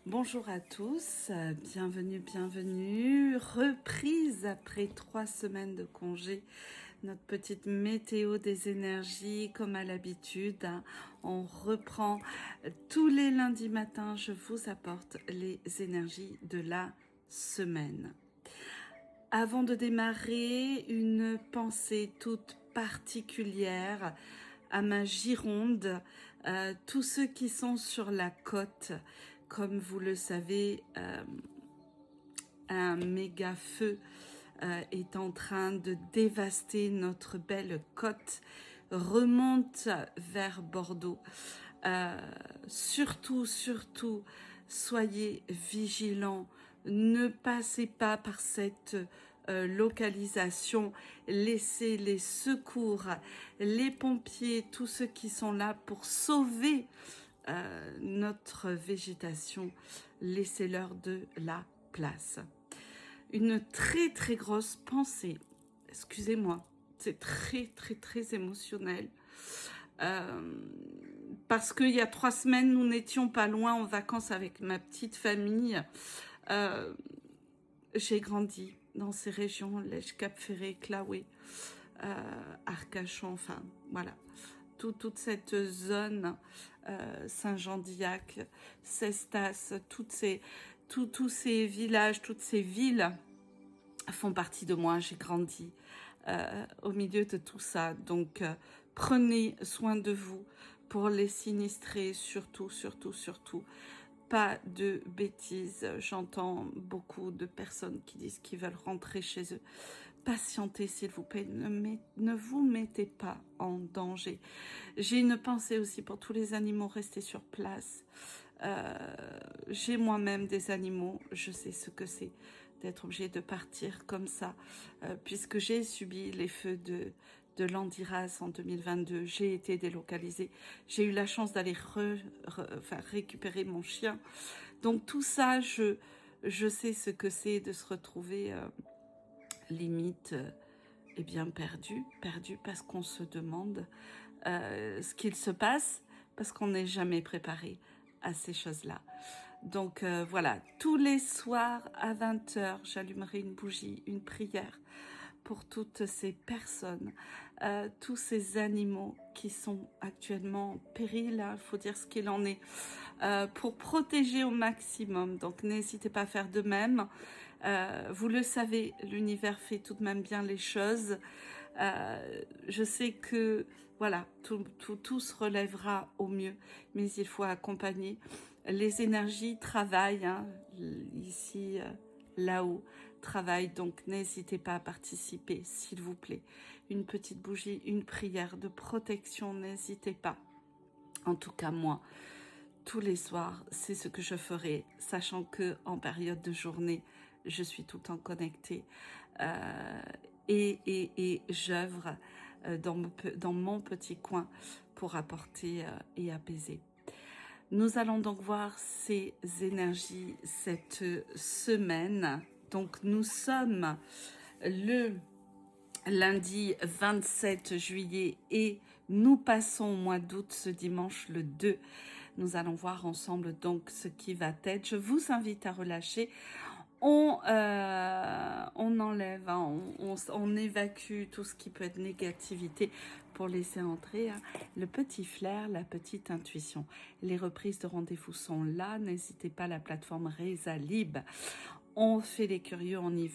Bonjour à tous, bienvenue. Reprise après 3 semaines de congé, notre petite météo des énergies comme à l'habitude. On reprend tous les lundis matins, je vous apporte les énergies de la semaine. Avant de démarrer, une pensée toute particulière à ma Gironde, tous ceux qui sont sur la côte. Comme vous le savez, un méga feu est en train de dévaster notre belle côte, remonte vers Bordeaux. Surtout, soyez vigilants, ne passez pas par cette localisation, laissez les secours, les pompiers, tous ceux qui sont là pour sauver notre végétation, laissez-leur de la place. Une très grosse pensée, excusez-moi, c'est très émotionnel. Parce qu'il y a 3 semaines, nous n'étions pas loin en vacances avec ma petite famille. J'ai grandi dans ces régions, Lège, Cap-Ferré, Claoué, Arcachon, enfin voilà. Toute cette zone, Saint-Jean-d'Illac, Cestas, tous ces villages, toutes ces villes font partie de moi. J'ai grandi au milieu de tout ça. Donc, prenez soin de vous pour les sinistrés, surtout. Pas de bêtises. J'entends beaucoup de personnes qui disent qu'ils veulent rentrer chez eux. Patientez, s'il vous plaît. Ne vous mettez pas en danger. J'ai une pensée aussi pour tous les animaux restés sur place. J'ai moi-même des animaux. Je sais ce que c'est d'être obligé de partir comme ça, puisque j'ai subi les feux de Landiras en 2022. J'ai été délocalisée. J'ai eu la chance d'aller récupérer mon chien. Donc tout ça, je sais ce que c'est de se retrouver limite bien perdu parce qu'on se demande ce qu'il se passe, parce qu'on n'est jamais préparé à ces choses-là. Donc voilà, tous les soirs à 20h, j'allumerai une bougie, une prière pour toutes ces personnes, tous ces animaux qui sont actuellement en péril, il faut dire ce qu'il en est, pour protéger au maximum. Donc n'hésitez pas à faire de même. Vous le savez, l'univers fait tout de même bien les choses. Je sais que voilà, tout se relèvera au mieux, mais il faut accompagner. Les énergies travaillent, hein, ici, là-haut, travaillent, donc n'hésitez pas à participer, s'il vous plaît. Une petite bougie, une prière de protection, n'hésitez pas. En tout cas, moi, tous les soirs, c'est ce que je ferai, sachant que en période de journée, je suis tout le temps connectée et j'œuvre dans mon petit coin pour apporter et apaiser. Nous allons donc voir ces énergies cette semaine. Donc nous sommes le lundi 27 juillet et nous passons au mois d'août ce dimanche le 2. Nous allons voir ensemble donc ce qui va être. Je vous invite à relâcher. On enlève, hein, on évacue tout ce qui peut être négativité pour laisser entrer le petit flair, la petite intuition. Les reprises de rendez-vous sont là. N'hésitez pas à la plateforme Reza Lib. On fait les curieux, on y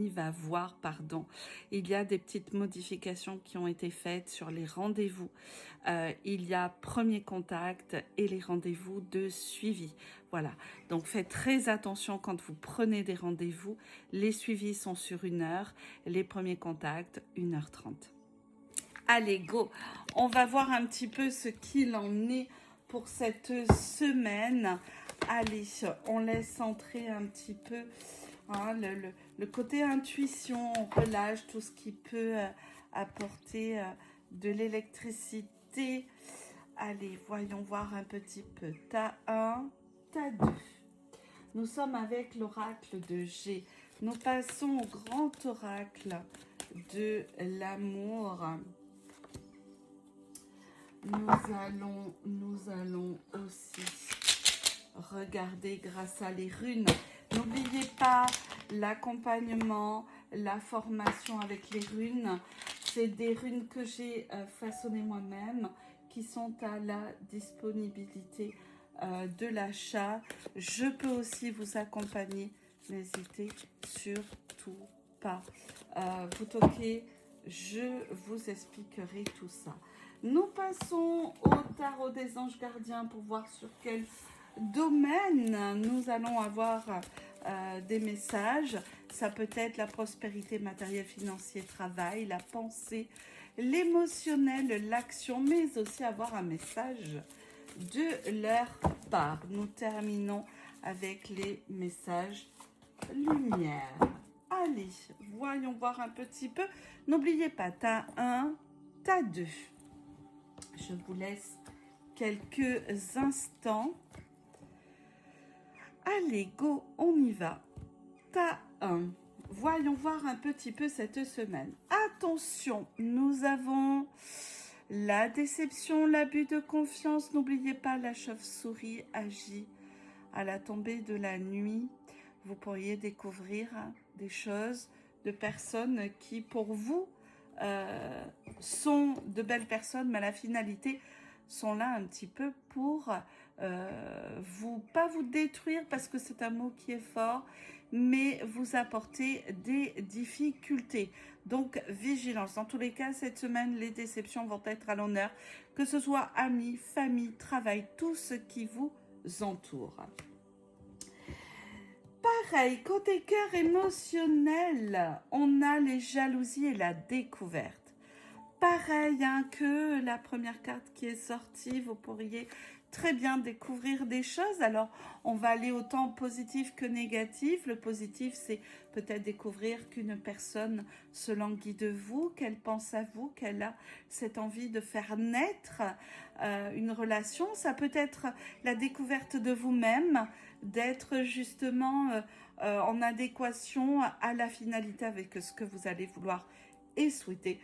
va voir, pardon. Il y a des petites modifications qui ont été faites sur les rendez-vous. Il y a premier contact et les rendez-vous de suivi. Voilà. Donc faites très attention quand vous prenez des rendez-vous. Les suivis sont sur 1 heure, les premiers contacts 1h30. Allez, go. On va voir un petit peu ce qu'il en est pour cette semaine. Allez, on laisse entrer un petit peu hein, le côté intuition, on relâche tout ce qui peut apporter de l'électricité. Allez, voyons voir un petit peu. Tas 1, tas 2. Nous sommes avec l'oracle de G. Nous passons au grand oracle de l'amour. Nous allons aussi regardez grâce à les runes. N'oubliez pas l'accompagnement, la formation avec les runes. C'est des runes que j'ai façonnées moi-même qui sont à la disponibilité de l'achat. Je peux aussi vous accompagner. N'hésitez surtout pas. Vous toquez, je vous expliquerai tout ça. Nous passons au tarot des anges gardiens pour voir sur quel domaine nous allons avoir des messages. Ça peut être la prospérité matérielle, financière, travail, la pensée, l'émotionnel, l'action, mais aussi avoir un message de leur part. Nous terminons avec les messages lumière. Allez, voyons voir un petit peu. N'oubliez pas, t'as 1, t'as 2. Je vous laisse quelques instants. Allez, go, on y va. T'as 1. Voyons voir un petit peu cette semaine. Attention, nous avons la déception, l'abus de confiance. N'oubliez pas, la chauve-souris agit à la tombée de la nuit. Vous pourriez découvrir des choses de personnes qui, pour vous, sont de belles personnes, mais à la finalité, sont là un petit peu pour pas vous détruire, parce que c'est un mot qui est fort, mais vous apporter des difficultés. Donc, vigilance. Dans tous les cas, cette semaine, les déceptions vont être à l'honneur, que ce soit amis, famille, travail, tout ce qui vous entoure. Pareil, côté cœur émotionnel, on a les jalousies et la découverte. Pareil que la première carte qui est sortie, vous pourriez très bien découvrir des choses. Alors, on va aller autant positif que négatif. Le positif, c'est peut-être découvrir qu'une personne se languit de vous, qu'elle pense à vous, qu'elle a cette envie de faire naître une relation. Ça peut être la découverte de vous-même, d'être justement en adéquation à la finalité avec ce que vous allez vouloir et souhaiter.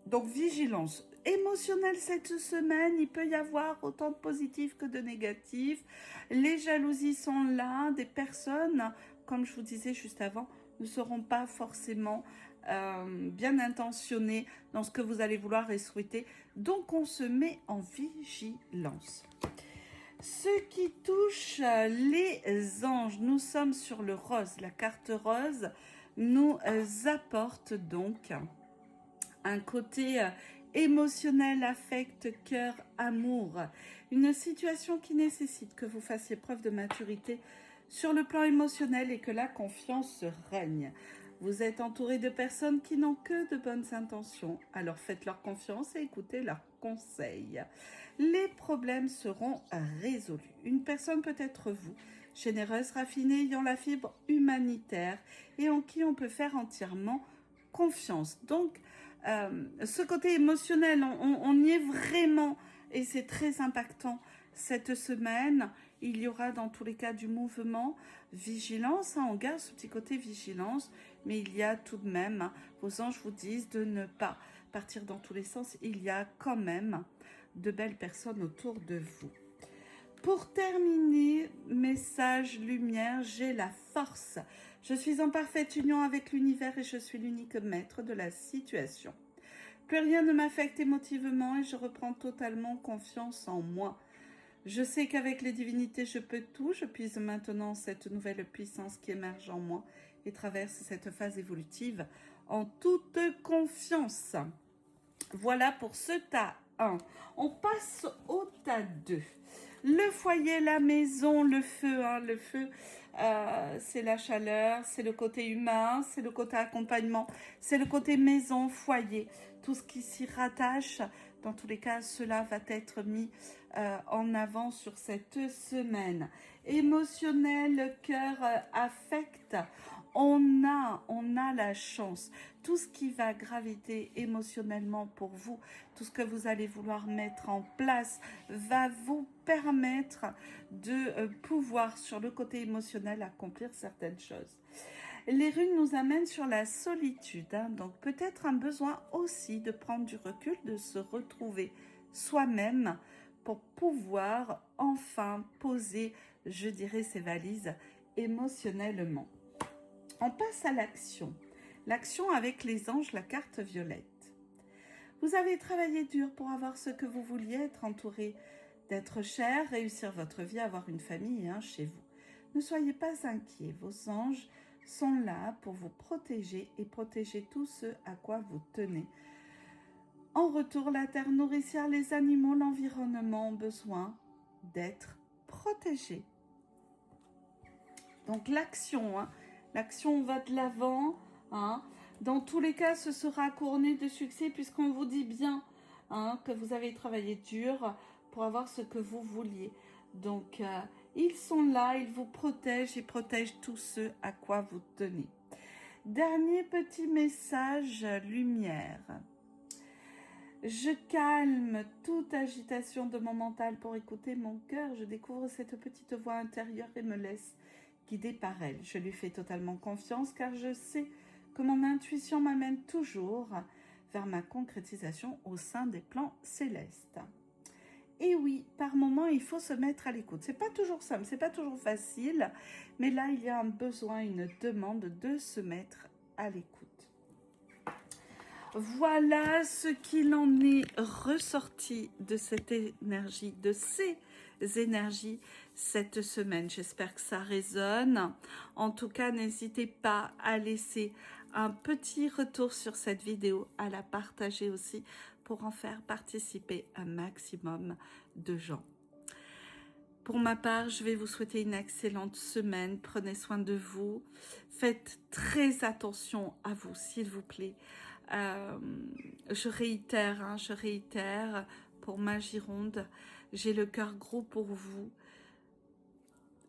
Donc, vigilance émotionnelle cette semaine, il peut y avoir autant de positifs que de négatifs. Les jalousies sont là, des personnes, comme je vous disais juste avant, ne seront pas forcément bien intentionnées dans ce que vous allez vouloir et souhaiter. Donc, on se met en vigilance. Ce qui touche les anges, nous sommes sur le rose. La carte rose nous apporte donc un côté émotionnel, affect, cœur, amour. Une situation qui nécessite que vous fassiez preuve de maturité sur le plan émotionnel et que la confiance règne. Vous êtes entouré de personnes qui n'ont que de bonnes intentions, alors faites-leur confiance et écoutez leurs conseils. Les problèmes seront résolus. Une personne peut être vous, généreuse, raffinée, ayant la fibre humanitaire et en qui on peut faire entièrement confiance. Donc, ce côté émotionnel, on y est vraiment et c'est très impactant cette semaine. Il y aura dans tous les cas du mouvement, vigilance, on garde ce petit côté vigilance, mais il y a tout de même, vos anges vous disent de ne pas partir dans tous les sens, il y a quand même de belles personnes autour de vous. Pour terminer, message lumière, j'ai la force. Je suis en parfaite union avec l'univers et je suis l'unique maître de la situation. Plus rien ne m'affecte émotivement et je reprends totalement confiance en moi. Je sais qu'avec les divinités, je peux tout. Je puise maintenant cette nouvelle puissance qui émerge en moi et traverse cette phase évolutive en toute confiance. Voilà pour ce tas 1. On passe au tas 2. Le foyer, la maison, le feu. Le feu, c'est la chaleur, c'est le côté humain, c'est le côté accompagnement, c'est le côté maison, foyer. Tout ce qui s'y rattache, dans tous les cas, cela va être mis en avant sur cette semaine. Émotionnel, cœur, affect. On a la chance. Tout ce qui va graviter émotionnellement pour vous, tout ce que vous allez vouloir mettre en place, va vous permettre de pouvoir, sur le côté émotionnel, accomplir certaines choses. Les runes nous amènent sur la solitude, donc peut-être un besoin aussi de prendre du recul, de se retrouver soi-même pour pouvoir enfin poser, je dirais, ses valises émotionnellement. On passe à l'action. L'action avec les anges, la carte violette. Vous avez travaillé dur pour avoir ce que vous vouliez, être entouré d'être cher, réussir votre vie, avoir une famille chez vous. Ne soyez pas inquiets, vos anges sont là pour vous protéger et protéger tout ce à quoi vous tenez. En retour, la terre nourricière, les animaux, l'environnement ont besoin d'être protégés. Donc l'action, l'action va de l'avant. Dans tous les cas, ce sera couronné de succès puisqu'on vous dit bien que vous avez travaillé dur pour avoir ce que vous vouliez. Donc, ils sont là, ils vous protègent, ils protègent tous ceux à quoi vous tenez. Dernier petit message, lumière. Je calme toute agitation de mon mental pour écouter mon cœur. Je découvre cette petite voix intérieure et me laisse guider par elle. Je lui fais totalement confiance car je sais que mon intuition m'amène toujours vers ma concrétisation au sein des plans célestes. Et oui, par moments, il faut se mettre à l'écoute. C'est pas toujours simple, c'est pas toujours facile, mais là, il y a un besoin, une demande de se mettre à l'écoute. Voilà ce qu'il en est ressorti de cette énergie, de ces énergies cette semaine. J'espère que ça résonne. En tout cas, n'hésitez pas à laisser un petit retour sur cette vidéo, à la partager aussi pour en faire participer un maximum de gens. Pour ma part, je vais vous souhaiter une excellente semaine. Prenez soin de vous. Faites très attention à vous, s'il vous plaît. Je réitère pour ma Gironde. J'ai le cœur gros pour vous.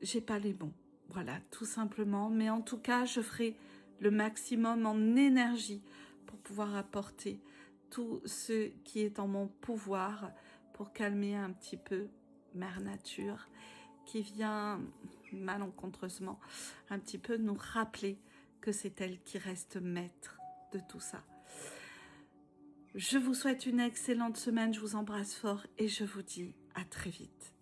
J'ai pas les mots. Voilà, tout simplement. Mais en tout cas, je ferai le maximum en énergie pour pouvoir apporter tout ce qui est en mon pouvoir pour calmer un petit peu Mère Nature qui vient malencontreusement un petit peu nous rappeler que c'est elle qui reste maître de tout ça. Je vous souhaite une excellente semaine, je vous embrasse fort et je vous dis à très vite.